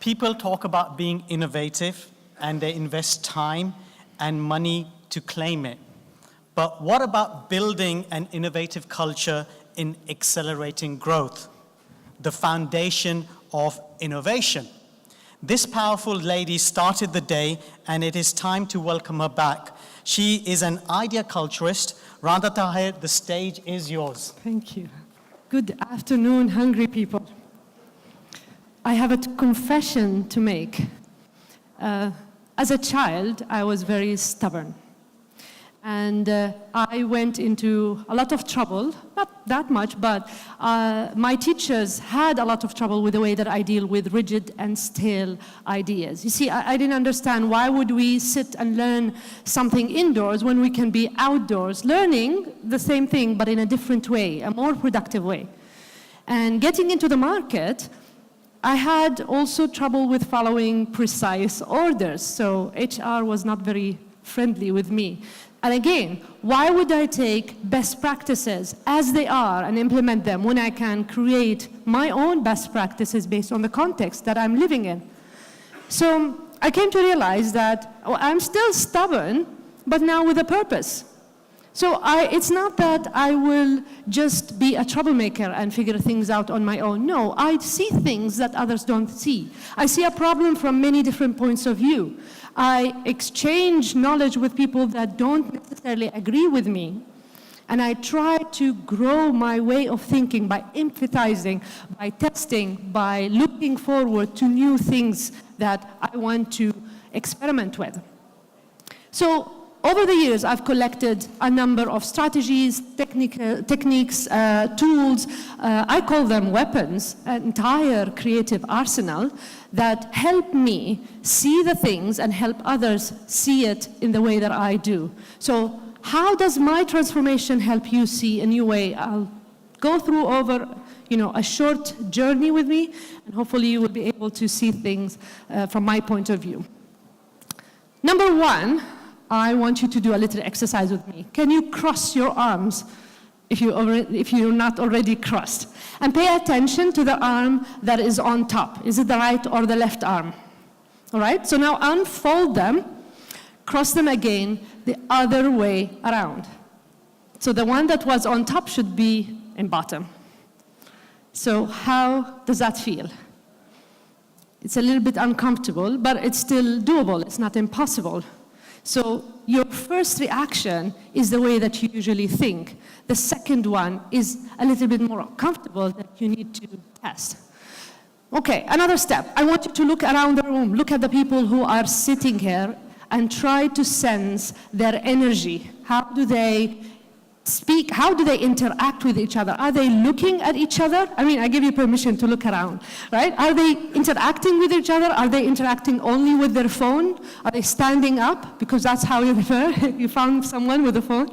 People talk about being innovative and they invest time and money to claim it. But what about building an innovative culture in accelerating growth, the foundation of innovation? This powerful lady started the day, and it is time to welcome her back. She is an idea culturist. Randa Tahir, the stage is yours. Thank you. Good afternoon, hungry people. I have a confession to make. As a child, I was very stubborn. And I went into a lot of trouble, not that much, but my teachers had a lot of trouble with the way that I deal with rigid and stale ideas. You see, I didn't understand why would we sit and learn something indoors when we can be outdoors, learning the same thing, but in a different way, a more productive way. And getting into the market, I had also trouble with following precise orders, so HR was not very friendly with me. And again, why would I take best practices as they are and implement them when I can create my own best practices based on the context that I'm living in? So I came to realize that I'm still stubborn, but now with a purpose. So it's not that I will just be a troublemaker and figure things out on my own. No, I see things that others don't see. I see a problem from many different points of view. I exchange knowledge with people that don't necessarily agree with me. And I try to grow my way of thinking by empathizing, by testing, by looking forward to new things that I want to experiment with. So over the years, I've collected a number of strategies, techniques, tools. I call them weapons, an entire creative arsenal that help me see the things and help others see it in the way that I do. So how does my transformation help you see a new way? I'll go through over a short journey with me, and hopefully you will be able to see things from my point of view. Number one, I want you to do a little exercise with me. Can you cross your arms if you're not already crossed? And pay attention to the arm that is on top. Is it the right or the left arm? All right, so now unfold them, cross them again the other way around. So the one that was on top should be in bottom. So how does that feel? It's a little bit uncomfortable, but it's still doable. It's not impossible. So your first reaction is the way that you usually think. The second one is a little bit more comfortable that you need to test. Okay, another step. I want you to look around the room. Look at the people who are sitting here and try to sense their energy. How do they speak? How do they interact with each other? Are they looking at each other? I mean, I give you permission to look around, right? Are they interacting with each other? Are they interacting only with their phone? Are they standing up? Because that's how you prefer. You found someone with a phone,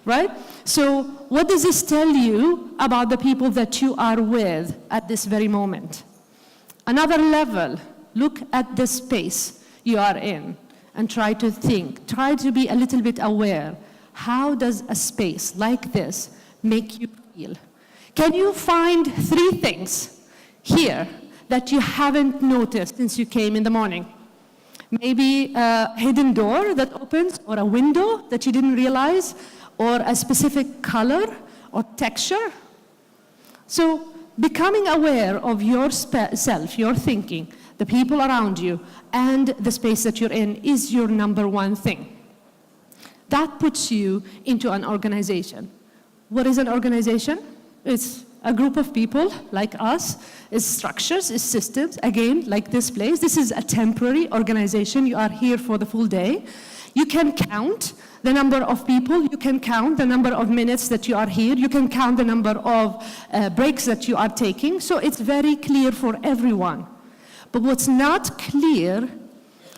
right? So what does this tell you about the people that you are with at this very moment? Another level, look at the space you are in and try to think. Try to be a little bit aware. How does a space like this make you feel? Can you find 3 things here that you haven't noticed since you came in the morning? Maybe a hidden door that opens, or a window that you didn't realize, or a specific color or texture. So becoming aware of yourself, your thinking, the people around you, and the space that you're in is your number one thing. That puts you into an organization. What is an organization? It's a group of people like us. It's structures, it's systems. Again, like this place. This is a temporary organization. You are here for the full day. You can count the number of people. You can count the number of minutes that you are here. You can count the number of breaks that you are taking. So it's very clear for everyone. But what's not clear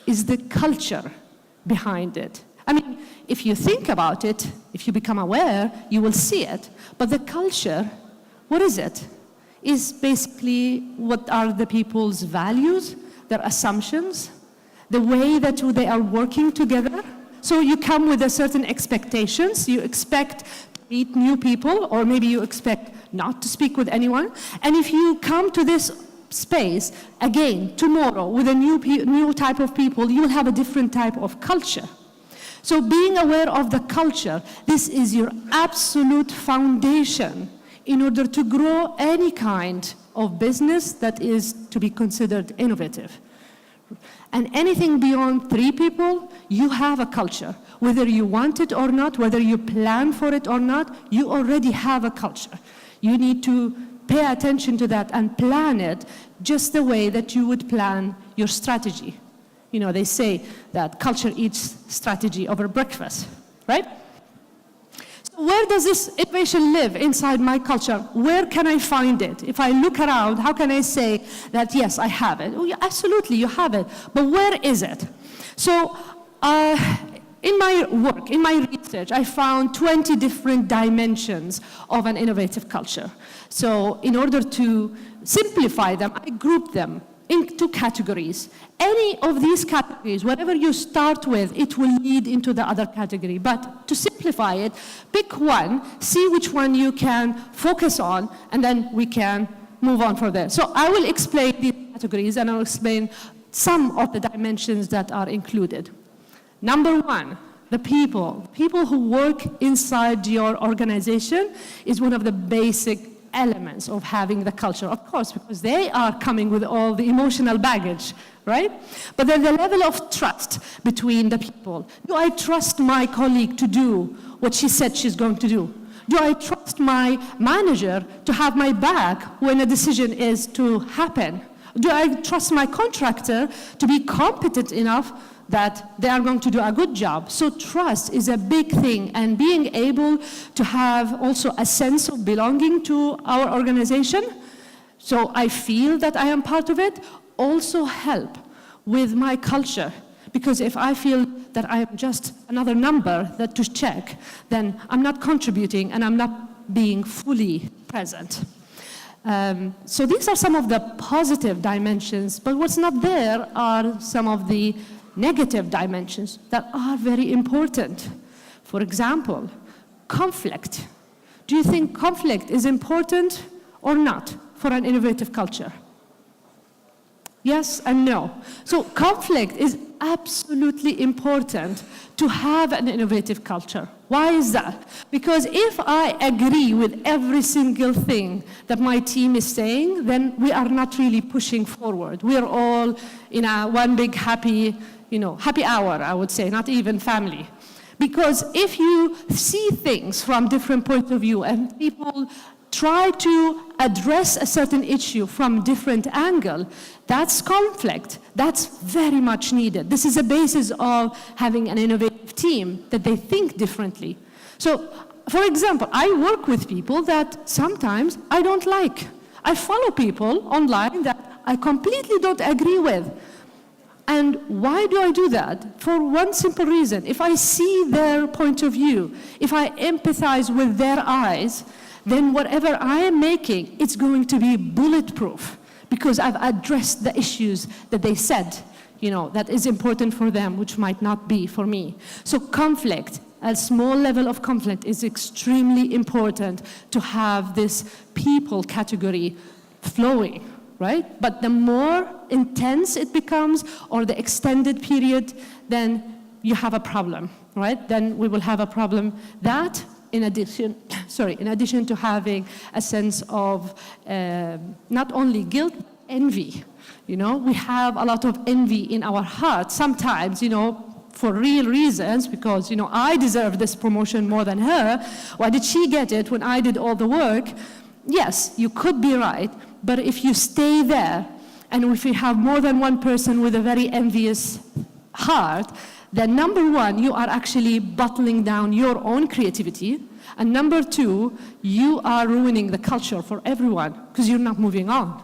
is the culture behind it. I mean, if you think about it, if you become aware, you will see it. But the culture, what is it? Is basically what are the people's values, their assumptions, the way that they are working together. So you come with a certain expectations. You expect to meet new people, or maybe you expect not to speak with anyone. And if you come to this space, again, tomorrow, with a new type of people, you will have a different type of culture. So being aware of the culture, this is your absolute foundation in order to grow any kind of business that is to be considered innovative. And anything beyond 3 people, you have a culture. Whether you want it or not, whether you plan for it or not, you already have a culture. You need to pay attention to that and plan it just the way that you would plan your strategy. You know, they say that culture eats strategy over breakfast, right? So where does this innovation live inside my culture? Where can I find it? If I look around, how can I say that, yes, I have it? Oh, yeah, absolutely, you have it. But where is it? So in my work, in my research, I found 20 different dimensions of an innovative culture. So in order to simplify them, I grouped them into categories. Any of these categories, whatever you start with, it will lead into the other category. But to simplify it, pick one, see which one you can focus on, and then we can move on from there. So I will explain these categories, and I'll explain some of the dimensions that are included. Number 1, the people. People who work inside your organization is one of the basic elements of having the culture, of course, because they are coming with all the emotional baggage, right? But then the level of trust between the people. Do I trust my colleague to do what she said she's going to do? Do I trust my manager to have my back when a decision is to happen? Do I trust my contractor to be competent enough that they are going to do a good job? So trust is a big thing, and being able to have also a sense of belonging to our organization, so I feel that I am part of it, also help with my culture. Because if I feel that I am just another number that to check, then I'm not contributing and I'm not being fully present. So these are some of the positive dimensions, but what's not there are some of the negative dimensions that are very important. For example, conflict. Do you think conflict is important or not for an innovative culture? Yes and no. So conflict is absolutely important to have an innovative culture. Why is that? Because if I agree with every single thing that my team is saying, then we are not really pushing forward. We are all in a one big happy hour, I would say, not even family. Because if you see things from different points of view and people try to address a certain issue from different angle, that's conflict. That's very much needed. This is a basis of having an innovative team, that they think differently. So, for example, I work with people that sometimes I don't like. I follow people online that I completely don't agree with. And why do I do that? For one simple reason. If I see their point of view, if I empathize with their eyes, then whatever I am making, it's going to be bulletproof because I've addressed the issues that they said, that is important for them, which might not be for me. So conflict, a small level of conflict is extremely important to have this people category flowing. Right? But the more intense it becomes, or the extended period, then you have a problem, right? Then we will have a problem. That, in addition to having a sense of not only guilt, envy. We have a lot of envy in our hearts sometimes, for real reasons, because, I deserve this promotion more than her. Why did she get it when I did all the work? Yes, you could be right. But if you stay there, and if you have more than one person with a very envious heart, then number one, you are actually bottling down your own creativity. And number two, you are ruining the culture for everyone because you're not moving on.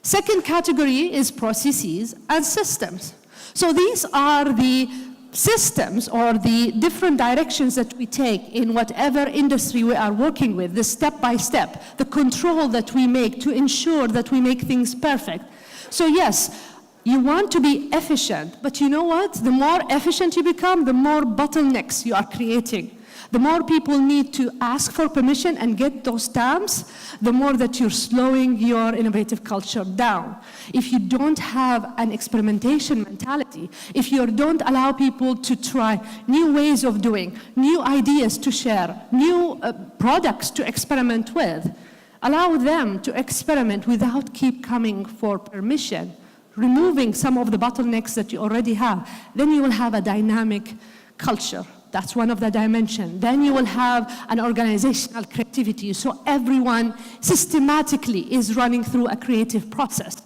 Second category is processes and systems. So these are the systems or the different directions that we take in whatever industry we are working with, the step-by-step, the control that we make to ensure that we make things perfect. So yes, you want to be efficient, but you know what? The more efficient you become, the more bottlenecks you are creating. The more people need to ask for permission and get those stamps, the more that you're slowing your innovative culture down. If you don't have an experimentation mentality, if you don't allow people to try new ways of doing, new ideas to share, new products to experiment with, allow them to experiment without keep coming for permission, removing some of the bottlenecks that you already have, then you will have a dynamic culture. That's one of the dimensions. Then you will have an organizational creativity, so everyone systematically is running through a creative process.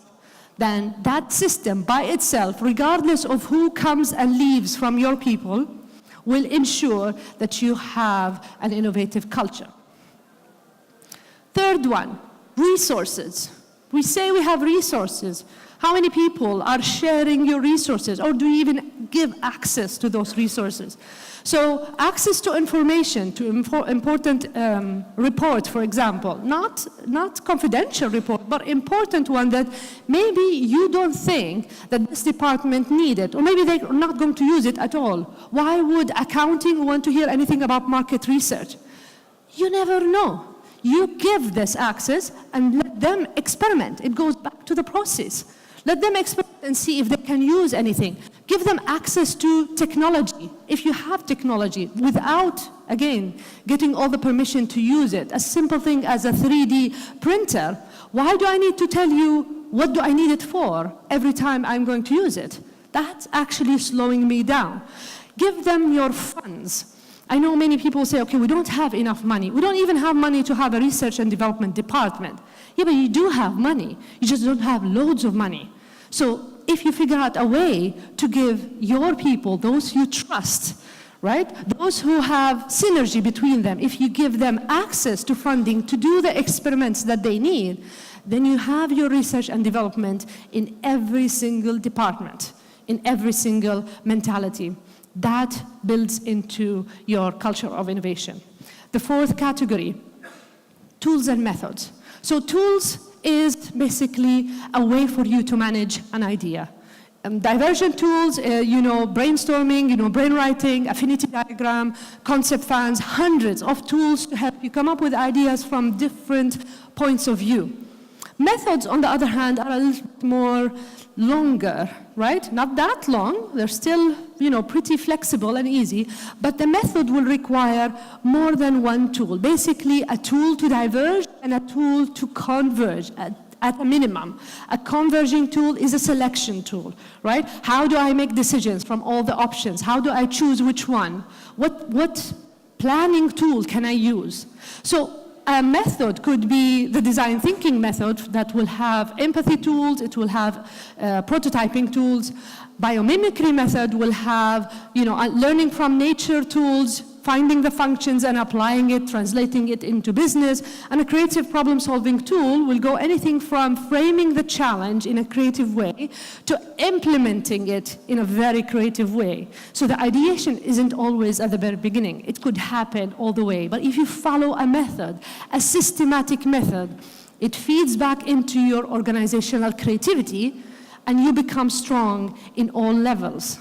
Then that system by itself, regardless of who comes and leaves from your people, will ensure that you have an innovative culture. Third one, resources. We say we have resources. How many people are sharing your resources, or do you even give access to those resources? So access to information, to important report, for example, not confidential report, but important one that maybe you don't think that this department need it, or maybe they're not going to use it at all. Why would accounting want to hear anything about market research? You never know. You give this access and let them experiment. It goes back to the process. Let them experiment and see if they can use anything. Give them access to technology. If you have technology, without, again, getting all the permission to use it, a simple thing as a 3D printer, why do I need to tell you what do I need it for every time I'm going to use it? That's actually slowing me down. Give them your funds. I know many people say, okay, we don't have enough money. We don't even have money to have a research and development department. Yeah, but you do have money. You just don't have loads of money. So if you figure out a way to give your people, those you trust, right, those who have synergy between them, if you give them access to funding to do the experiments that they need, then you have your research and development in every single department, in every single mentality. That builds into your culture of innovation. The fourth category, tools and methods. So tools is basically a way for you to manage an idea. Diversion tools, brainstorming, brainwriting, affinity diagram, concept fans, hundreds of tools to help you come up with ideas from different points of view. Methods, on the other hand, are a little bit more longer, right? Not that long. They're still, pretty flexible and easy, but the method will require more than one tool. Basically, a tool to diverge and a tool to converge at a minimum. A converging tool is a selection tool, right? How do I make decisions from all the options? How do I choose which one? What planning tool can I use? So a method could be the design thinking method that will have empathy tools, it will have prototyping tools. Biomimicry method will have, learning from nature tools, finding the functions and applying it, translating it into business. And a creative problem-solving tool will go anything from framing the challenge in a creative way to implementing it in a very creative way. So the ideation isn't always at the very beginning. It could happen all the way. But if you follow a method, a systematic method, it feeds back into your organizational creativity, and you become strong in all levels.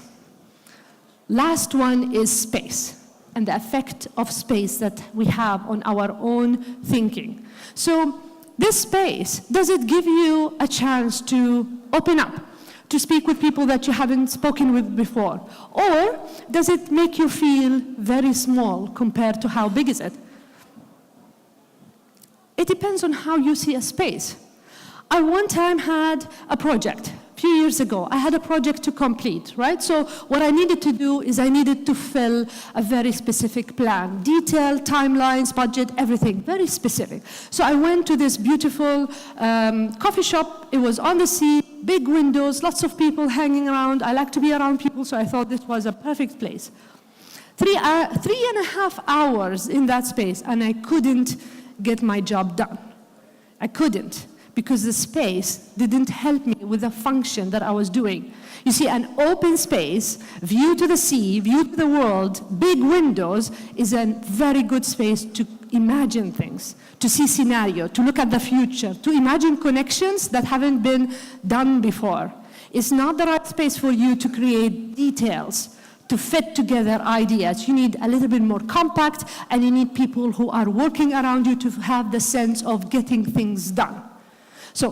Last one is space, and the effect of space that we have on our own thinking. So this space, does it give you a chance to open up, to speak with people that you haven't spoken with before? Or does it make you feel very small compared to how big is it? It depends on how you see a space. I one time had a project. A few years ago, I had a project to complete, right? So what I needed to do is I needed to fill a very specific plan. Detail, timelines, budget, everything, very specific. So I went to this beautiful coffee shop. It was on the sea, big windows, lots of people hanging around. I like to be around people, so I thought this was a perfect place. 3.5 hours in that space, and I couldn't get my job done. I couldn't, because the space didn't help me with the function that I was doing. You see, an open space, view to the sea, view to the world, big windows, is a very good space to imagine things, to see scenario, to look at the future, to imagine connections that haven't been done before. It's not the right space for you to create details, to fit together ideas. You need a little bit more compact, and you need people who are working around you to have the sense of getting things done. So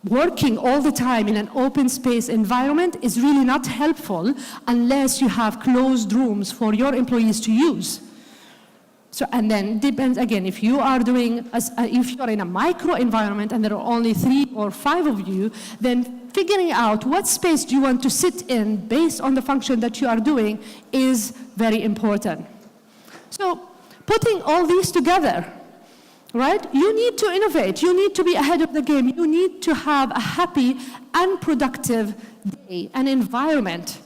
working all the time in an open space environment is really not helpful unless you have closed rooms for your employees to use. So, and then depends again, if you are doing, if you're in a micro environment and there are only 3 or 5 of you, then figuring out what space do you want to sit in based on the function that you are doing is very important. So putting all these together, right? You need to innovate. You need to be ahead of the game. You need to have a happy and productive day, an environment.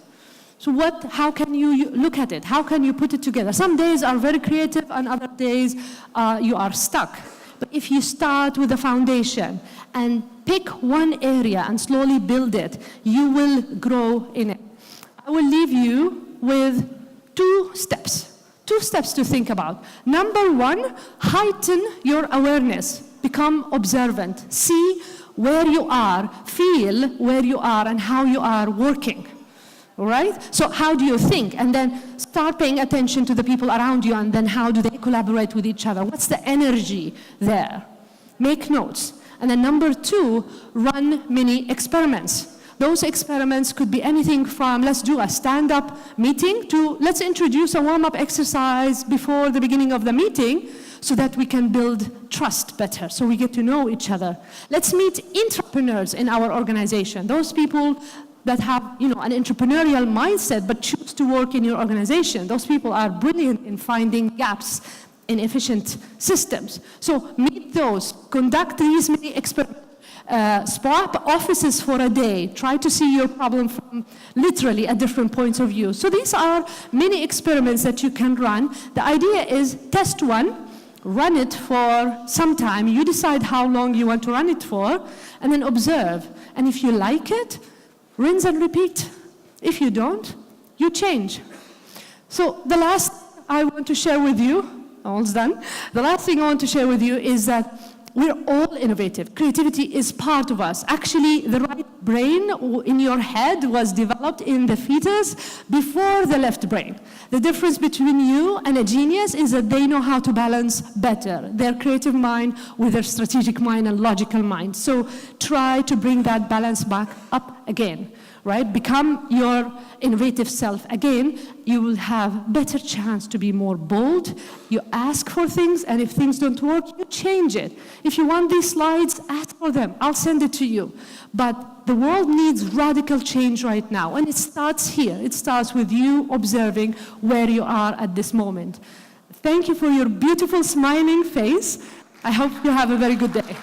So how can you look at it? How can you put it together? Some days are very creative, and other days you are stuck. But if you start with the foundation and pick one area and slowly build it, you will grow in it. I will leave you with 2 steps. 2 steps to think about. Number 1, heighten your awareness. Become observant. See where you are, feel where you are, and how you are working. All right? So how do you think? And then start paying attention to the people around you, and then how do they collaborate with each other? What's the energy there? Make notes. And then number 2, run mini experiments. Those experiments could be anything from let's do a stand-up meeting to let's introduce a warm-up exercise before the beginning of the meeting so that we can build trust better, so we get to know each other. Let's meet entrepreneurs in our organization, those people that have, an entrepreneurial mindset but choose to work in your organization. Those people are brilliant in finding gaps in efficient systems. So meet those, conduct these mini experiments. Swap offices for a day. Try to see your problem from literally at different points of view. So these are many experiments that you can run. The idea is test one, run it for some time. You decide how long you want to run it for, and then observe. And if you like it, rinse and repeat. If you don't, you change. So the last I want to share with you, all's done. The last thing I want to share with you is that we're all innovative. Creativity is part of us. Actually, the right brain in your head was developed in the fetus before the left brain. The difference between you and a genius is that they know how to balance better their creative mind with their strategic mind and logical mind. So try to bring that balance back up again. Right? Become your innovative self again. You will have better chance to be more bold. You ask for things, and if things don't work, you change it. If you want these slides, ask for them. I'll send it to you. But the world needs radical change right now, and it starts here. It starts with you observing where you are at this moment. Thank you for your beautiful smiling face. I hope you have a very good day.